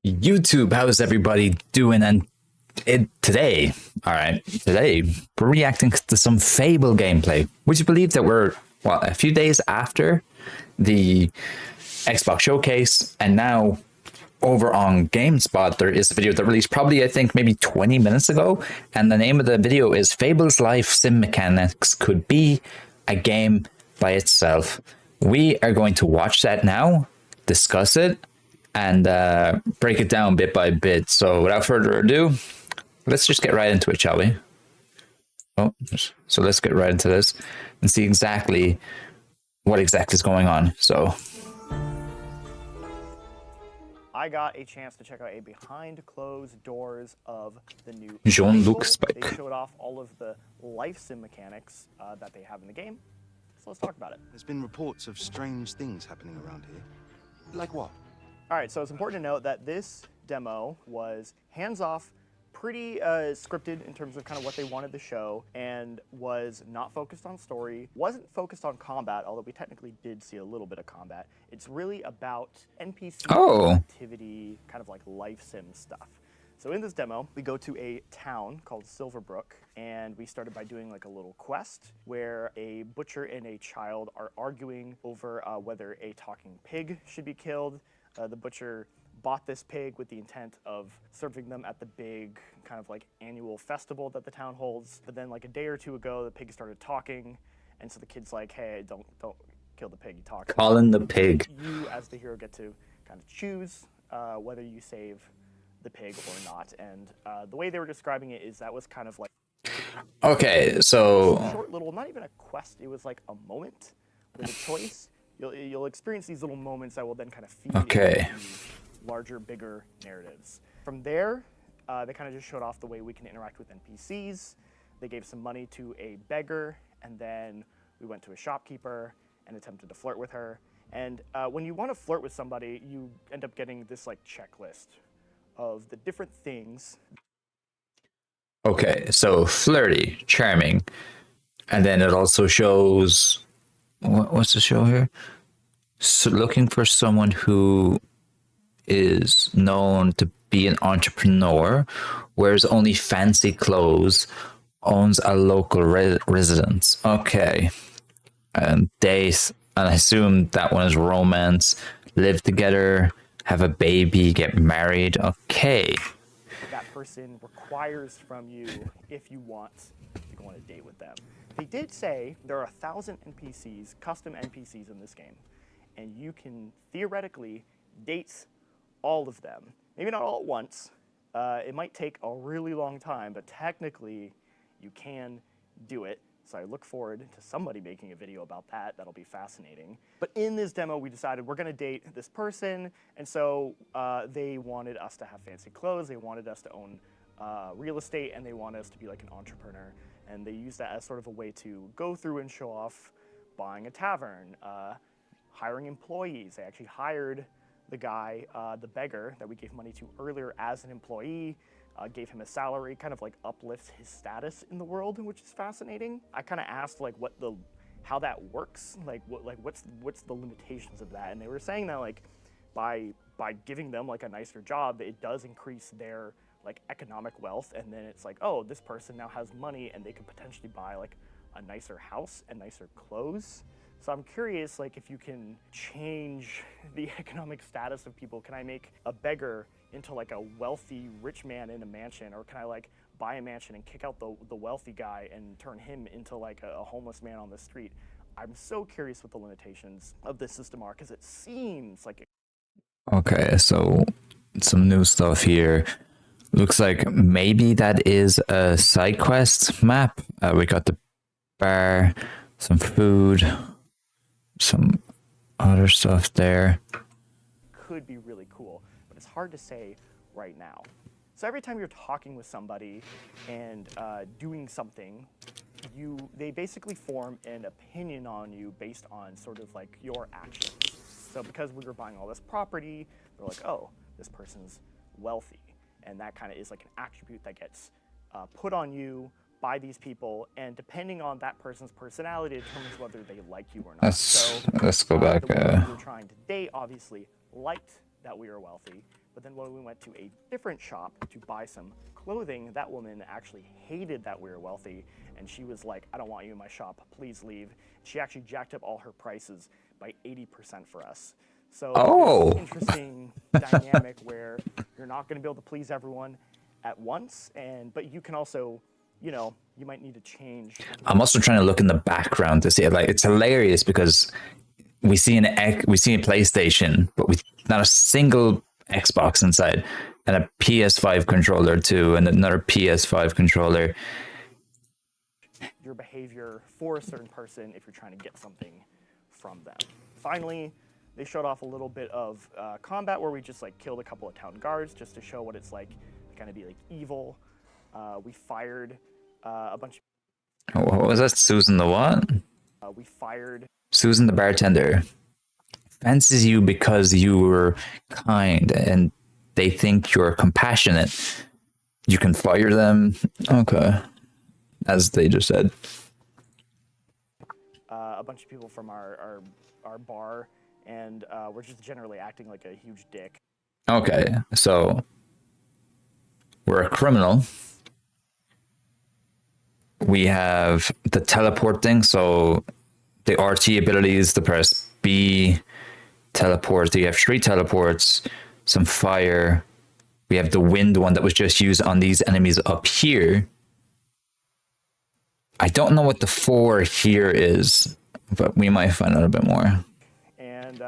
YouTube, how's everybody doing? And today, all right, today we're reacting to some Fable gameplay. Would you believe that we're a few days after the Xbox showcase, and now over on GameSpot there is a video that released probably I think maybe 20 minutes ago, and the name of the video is Fable's Life Sim Mechanics Could Be a Game by Itself. We are going to watch that now, discuss it, and break it down bit by bit. So without further ado, let's just get right into it, shall we? Oh, so let's get right into this and see exactly what exactly is going on. So I got a chance to check out a behind closed doors of the new Jean-Luc Fable. Spike. They showed off all of the life sim mechanics that they have in the game. So let's talk about it. There's been reports of strange things happening around here. Like what? All right, so it's important to note that this demo was hands-off, pretty scripted in terms of kind of what they wanted to show, and was not focused on story, wasn't focused on combat, although we technically did see a little bit of combat. It's really about NPC activity, kind of like life sim stuff. So in this demo, we go to a town called Silverbrook, and we started by doing like a little quest where a butcher and a child are arguing over whether a talking pig should be killed. The butcher bought this pig with the intent of serving them at the big kind of like annual festival that the town holds. But then like a day or two ago, the pig started talking, and so the kid's like, "Hey, don't kill the pig. You talk." Colin the pig. You, as the hero, get to kind of choose whether you save the pig or not. And the way they were describing it is that was kind of like Okay, so short little, not even a quest. It was like a moment with a choice. You'll experience these little moments that will then kind of feed into larger, bigger narratives. From there, they kind of just showed off the way we can interact with NPCs. They gave some money to a beggar, and then we went to a shopkeeper and attempted to flirt with her. And when you want to flirt with somebody, you end up getting this like checklist of the different things. okay, so flirty, charming, and then it also shows what's the show here? So looking for someone who is known to be an entrepreneur, wears only fancy clothes, owns a local residence. Okay, and dates, and I assume that one is romance, live together, have a baby, get married. Okay. That person requires from you if you want to go on a date with them. They did say there are 1,000 NPCs, custom NPCs in this game, and you can theoretically date all of them. Maybe not all at once. It might take a really long time, but technically you can do it. So I look forward to somebody making a video about that. That'll be fascinating. But in this demo, we decided we're gonna date this person, and so they wanted us to have fancy clothes, they wanted us to own real estate, and they wanted us to be like an entrepreneur. And they used that as sort of a way to go through and show off buying a tavern, hiring employees. They actually hired the guy, the beggar that we gave money to earlier as an employee, gave him a salary, kind of like uplifts his status in the world, which is fascinating. I kind of asked like how that works, like what's the limitations of that, and they were saying that like by giving them like a nicer job, it does increase their like economic wealth, and then it's like, oh, this person now has money and they could potentially buy like a nicer house and nicer clothes. So I'm curious, like, if you can change the economic status of people. Can I make a beggar into like a wealthy rich man in a mansion, or can I like buy a mansion and kick out the wealthy guy and turn him into like a homeless man on the street? I'm so curious what the limitations of this system are, because it seems like Okay, so some new stuff here. Looks like maybe that is a side quest map. We got the bar, some food, some other stuff there. could be really cool, but it's hard to say right now. So every time you're talking with somebody and doing something, they basically form an opinion on you based on sort of like your actions. So because we were buying all this property, they're like, oh, this person's wealthy. And that kind of is like an attribute that gets put on you by these people, and depending on that person's personality, it determines whether they like you or not. Let's go back. The woman we were trying to date obviously liked that we were wealthy. But then when we went to a different shop to buy some clothing, that woman actually hated that we were wealthy, and she was like, I don't want you in my shop, please leave. She actually jacked up all her prices by 80% for us. So Oh. there's this interesting dynamic where you're not going to be able to please everyone at once, but you can also, you know, you might need to change. I'm also trying to look in the background to see it. Like, it's hilarious because we see a PlayStation, but with not a single Xbox inside, and a PS5 controller too, and another PS5 controller. Your behavior for a certain person if you're trying to get something from them. Finally, they showed off a little bit of combat where we just like killed a couple of town guards just to show what it's like to kind of be like evil. We fired a bunch of... What was that? Susan the what? We fired... Susan the bartender fancies you because you were kind and they think you're compassionate. You can fire them. Okay. As they just said. A bunch of people from our bar, and we're just generally acting like a huge dick. Okay, so we're a criminal. We have the teleport thing, so the RT abilities, the press B, teleport. You have 3 teleports, some fire. We have the wind one that was just used on these enemies up here. I don't know what the 4 here is, but we might find out a bit more. And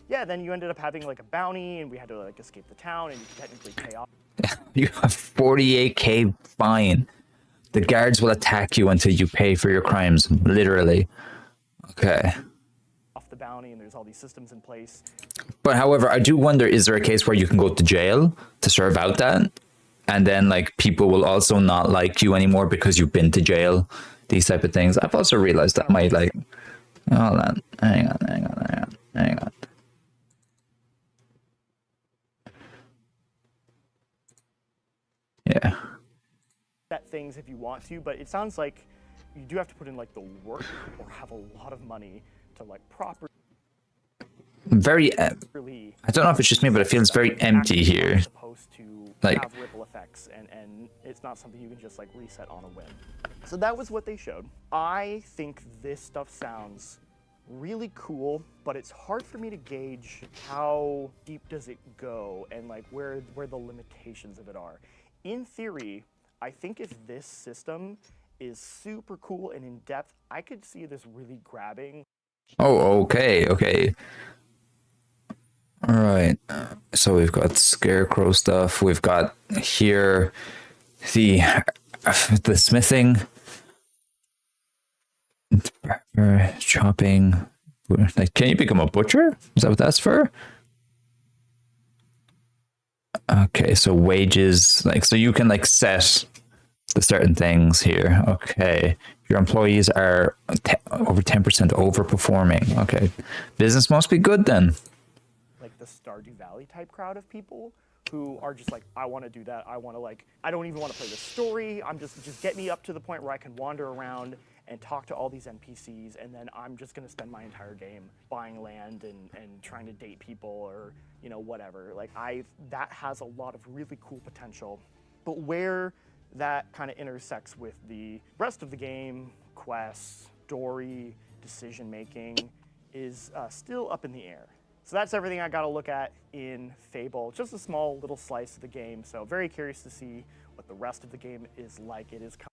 yeah, then you ended up having like a bounty, and we had to like escape the town, and you could technically pay off. You have 48k fine. The guards will attack you until you pay for your crimes, literally. Okay. Off the bounty, and there's all these systems in place. But however, I do wonder, is there a case where you can go to jail to serve out that? And then like people will also not like you anymore because you've been to jail, these type of things. I've also realized that might like, hold on, hang on. Yeah. Set things if you want to, but it sounds like you do have to put in like the work or have a lot of money to like properly. Very. I don't know if it's just me, but it feels very empty here. Supposed to like have ripple effects, and it's not something you can just like reset on a whim. So that was what they showed. I think this stuff sounds really cool, but it's hard for me to gauge how deep does it go and like where the limitations of it are. In theory, I think if this system is super cool and in depth, I could see this really grabbing. Oh, okay. All right. So we've got scarecrow stuff. We've got here the smithing, chopping. Like, can you become a butcher? Is that what that's for? Okay, so wages, like, so you can like set the certain things here. Okay, your employees are over 10% overperforming. Okay, business must be good then. Like the Stardew Valley type crowd of people who are just like, I want to do that. I want to like, I don't even want to play the story. I'm just get me up to the point where I can wander around and talk to all these NPCs, and then I'm just going to spend my entire game buying land and trying to date people or, you know, whatever. Like that has a lot of really cool potential. But where that kind of intersects with the rest of the game, quests, story, decision making, is still up in the air. So that's everything I got to look at in Fable. Just a small little slice of the game. So very curious to see what the rest of the game is like. It is coming.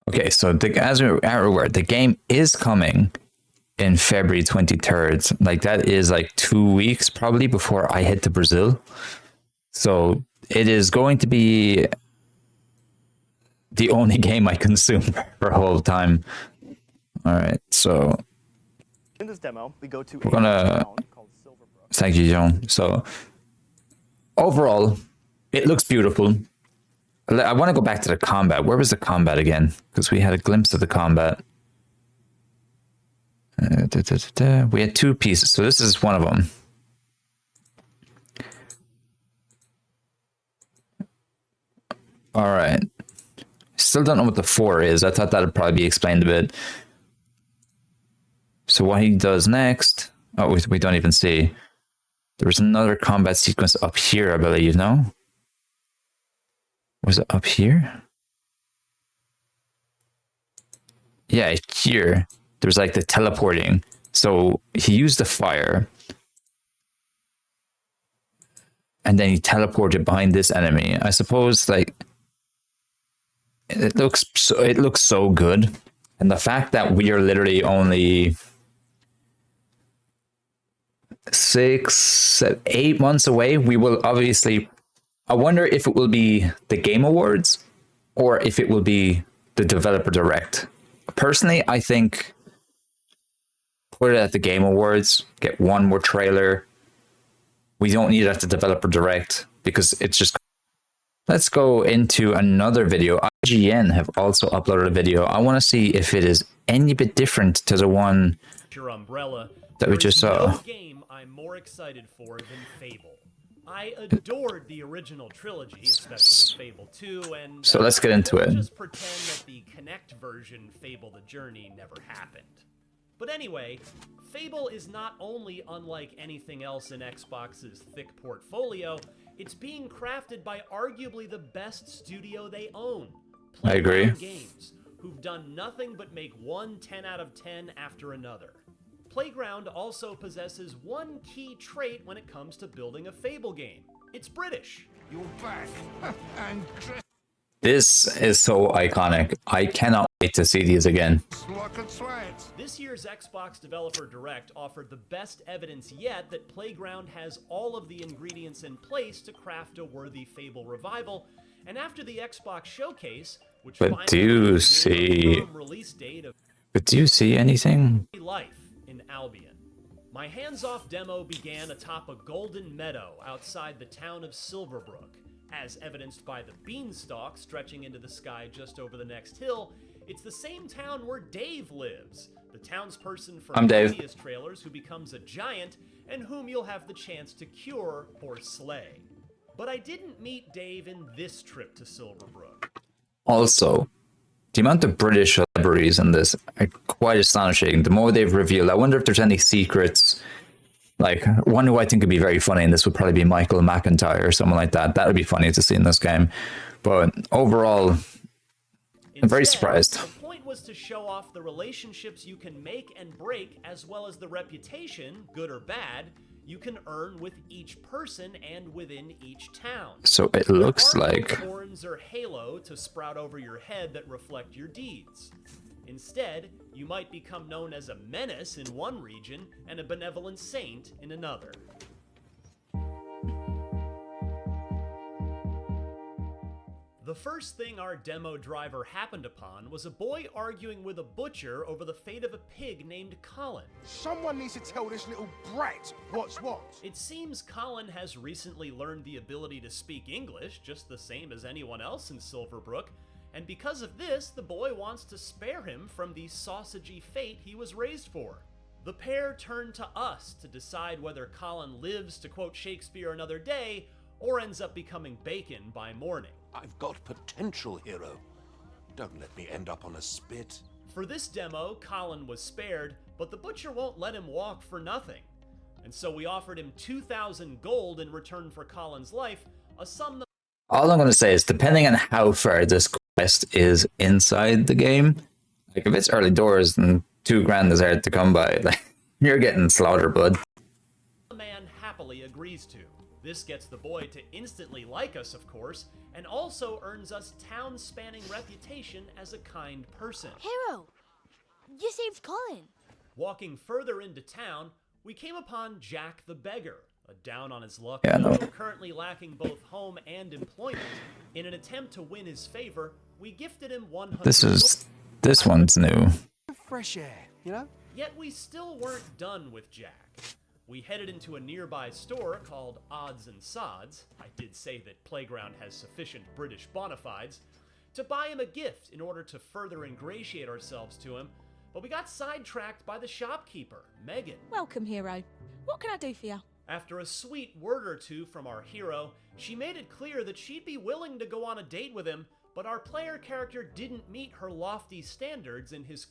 Okay, so as we're aware, the game is coming in February 23rd. Like that is like 2 weeks probably before I head to Brazil. So it is going to be the only game I consume for a whole time. All right, so in this demo, we go to we're gonna called Silverbrook. Thank you, John. So overall, it looks beautiful. I want to go back to the combat. Where was the combat again? Because we had a glimpse of the combat. We had 2 pieces, so this is one of them. All right. Still don't know what the 4 is. I thought that would probably be explained a bit. So what he does next... Oh, we don't even see. There was another combat sequence up here, I believe, no? Was it up here? Yeah, here. There's like the teleporting. So he used the fire. And then he teleported behind this enemy. I suppose like it looks so good. And the fact that we are literally only 8 months away, we will obviously, I wonder if it will be the Game Awards or if it will be the Developer Direct. Personally, I think put it at the Game Awards, get one more trailer. We don't need it at the Developer Direct because it's just... Let's go into another video. IGN have also uploaded a video. I want to see if it is any bit different to the one your umbrella that we just saw. No game I'm more excited for than Fable. I adored the original trilogy, especially Fable 2, and so let's get into it. Just pretend that the Kinect version, Fable the Journey, never happened. But anyway, Fable is not only unlike anything else in Xbox's thick portfolio, it's being crafted by arguably the best studio they own. I agree. Playground Games, who've done nothing but make one 10 out of 10 after another. Playground also possesses one key trait when it comes to building a Fable game. It's British. You're back. And This is so iconic. I cannot wait to see these again. like a twat. This year's Xbox Developer Direct offered the best evidence yet that Playground has all of the ingredients in place to craft a worthy Fable revival, and after the Xbox Showcase, which But finally do you gave a see... firm release date of But do you see anything? life in Albion. My hands-off demo began atop a golden meadow outside the town of Silverbrook. As evidenced by the beanstalk stretching into the sky just over the next hill, it's the same town where Dave lives, the townsperson from I'm Dave. previous trailers who becomes a giant and whom you'll have the chance to cure or slay. But I didn't meet Dave in this trip to Silverbrook. Also, the amount of British celebrities in this are quite astonishing. The more they've revealed, I wonder if there's any secrets. Like, one who I think would be very funny, and this would probably be Michael McIntyre or someone like that. That would be funny to see in this game. But overall, I'm very surprised. The point was to show off the relationships you can make and break, as well as the reputation, good or bad, you can earn with each person and within each town. So it looks There are no like... horns or halo to sprout over your head that reflect your deeds. Instead, you might become known as a menace in one region and a benevolent saint in another. The first thing our demo driver happened upon was a boy arguing with a butcher over the fate of a pig named Colin. Someone needs to tell this little brat what's what. It seems Colin has recently learned the ability to speak English, just the same as anyone else in Silverbrook, and because of this, the boy wants to spare him from the sausagey fate he was raised for. The pair turn to us to decide whether Colin lives to quote Shakespeare another day, or ends up becoming bacon by morning. I've got potential, hero. Don't let me end up on a spit. For this demo, Colin was spared, but the butcher won't let him walk for nothing. And so we offered him 2,000 gold in return for Colin's life, a sum that... All I'm going to say is, depending on how far this quest is inside the game, like if it's early doors and 2 grand is hard to come by, like, you're getting slaughtered, bud. the man happily agrees to. This gets the boy to instantly like us, of course, and also earns us town-spanning reputation as a kind person. Hero, you saved Colin. Walking further into town, we came upon Jack the Beggar, a down-on-his-luck Yeah, no. fellow currently lacking both home and employment. In an attempt to win his favor, we gifted him 100 This one's new. Fresh air, you know? Yet we still weren't done with Jack. We headed into a nearby store called Odds and Sods, I did say that Playground has sufficient British bona fides, to buy him a gift in order to further ingratiate ourselves to him, but we got sidetracked by the shopkeeper, Megan. Welcome, hero. What can I do for you? After a sweet word or two from our hero, she made it clear that she'd be willing to go on a date with him, but our player character didn't meet her lofty standards in his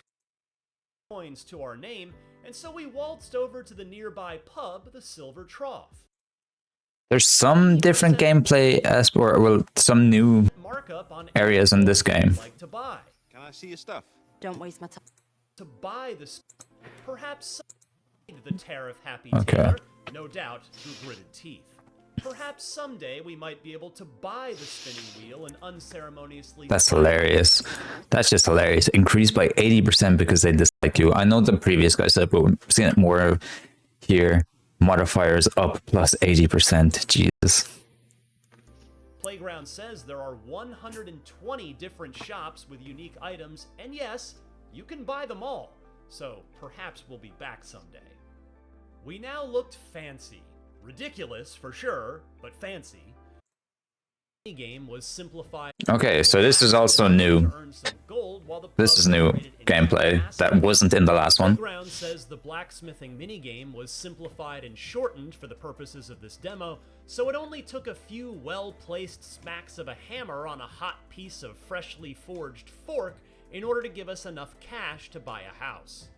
coins to our name, and so we waltzed over to the nearby pub, the Silver Trough. There's some different gameplay as well, some new Markup on areas in this anything you'd game. like to buy. Can I see your stuff? Don't waste my time. To buy the perhaps the tariff-happy Okay. tailor, no doubt through gritted teeth. Perhaps someday we might be able to buy the spinning wheel and unceremoniously. That's hilarious. That's just hilarious. Increased by 80% because they dislike you. I know the previous guy said, but we've seen it more here. Modifiers up plus 80%. Jesus. Playground says there are 120 different shops with unique items, and yes, you can buy them all. So perhaps we'll be back someday. We now looked fancy. Ridiculous for sure, but fancy. The game was simplified. Okay, so this is also new. This is new gameplay that wasn't in the last one. Playground says the blacksmithing minigame was simplified and shortened for the purposes of this demo, so it only took a few well-placed smacks of a hammer on a hot piece of freshly forged fork in order to give us enough cash to buy a house.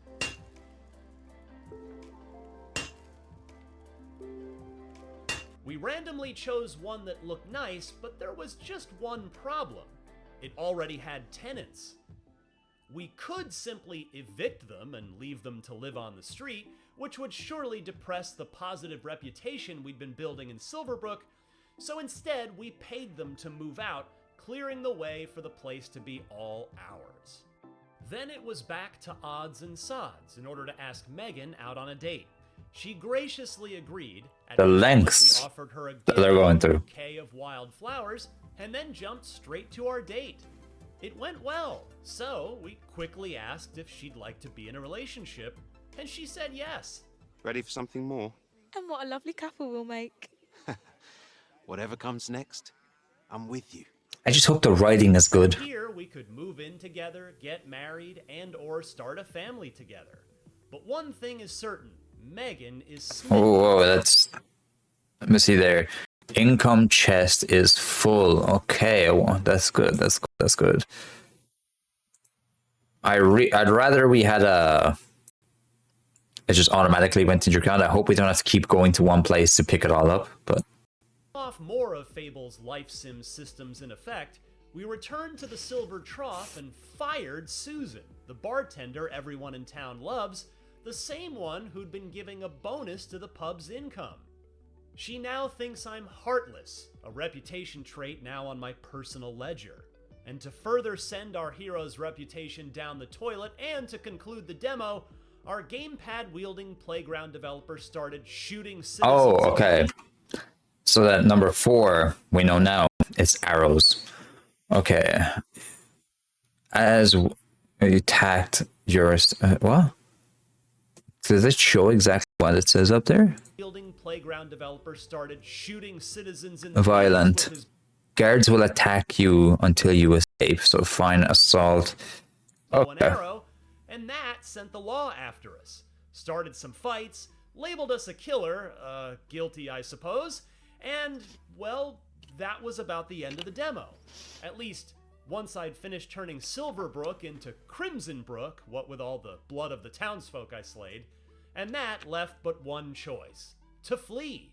We randomly chose one that looked nice, but there was just one problem. It already had tenants. We could simply evict them and leave them to live on the street, which would surely depress the positive reputation we'd been building in Silverbrook, so instead we paid them to move out, clearing the way for the place to be all ours. Then it was back to odds and sods in order to ask Megan out on a date. She graciously agreed. At The which point lengths we offered her a that they're going through. bouquet of wildflowers and then jumped straight to our date. It went well, so we quickly asked if she'd like to be in a relationship, and she said yes. Ready for something more? And what a lovely couple we'll make. Whatever comes next, I'm with you. I just hope the writing is good. Here we could move in together, get married, and or start a family together. But one thing is certain, Megan is smitten. Oh, whoa, that's... Let me see there. Income chest is full. Okay, well, that's good. That's good. I'd rather we had a... It just automatically went into your account. I hope we don't have to keep going to one place to pick it all up, but... Off more of Fable's life sim systems in effect, we returned to the Silver Trough and fired Susan, the bartender everyone in town loves, the same one who'd been giving a bonus to the pub's income. She now thinks I'm heartless, a reputation trait now on my personal ledger. And to further send our hero's reputation down the toilet and to conclude the demo, our gamepad-wielding playground developer started shooting citizens. Oh, okay. So that number 4, we know now, it's arrows. Okay. As you attacked your... what? Does it show exactly what it says up there? Playground developer started shooting citizens in the Violent. face with his Guards will attack you until you escape. So fine, assault. bow and Okay. arrow, and that sent the law after us. Started some fights, labeled us a killer, guilty I suppose, and, well, that was about the end of the demo. At least, once I'd finished turning Silverbrook into Crimsonbrook, what with all the blood of the townsfolk I slayed, and that left but one choice: to flee.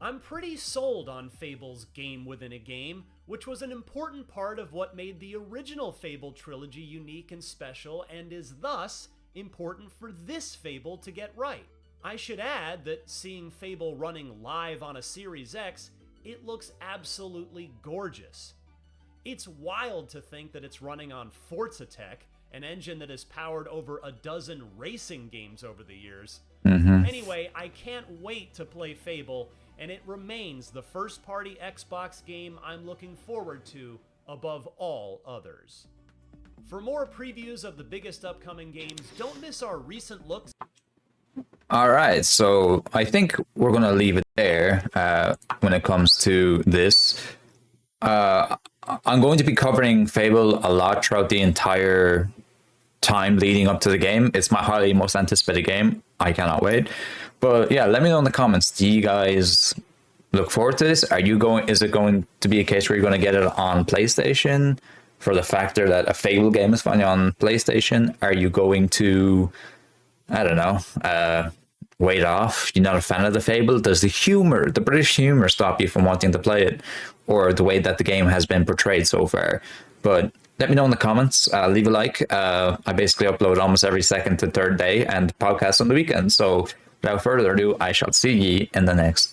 I'm pretty sold on Fable's game within a game, which was an important part of what made the original Fable trilogy unique and special, and is thus important for this Fable to get right. I should add that seeing Fable running live on a Series X, it looks absolutely gorgeous. It's wild to think that it's running on Forza Tech, an engine that has powered over a dozen racing games over the years. Anyway, I can't wait to play Fable, and it remains the first-party Xbox game I'm looking forward to above all others. For more previews of the biggest upcoming games, don't miss our recent looks. All right, so I think we're gonna leave it there when it comes to this. I'm going to be covering Fable a lot throughout the entire time leading up to the game. It's my highly most anticipated game. I cannot wait. But yeah, let me know in the comments. Do you guys look forward to this? Are you going? Is it going to be a case where you're going to get it on PlayStation for the factor that a Fable game is finally on PlayStation? Are you going to, I don't know, wait off? You're not a fan of the Fable? Does the humor, the British humor, stop you from wanting to play it, or the way that the game has been portrayed so far? But let me know in the comments. Leave a like. I basically upload almost every second to third day and podcast on the weekend. So without further ado, I shall see ye in the next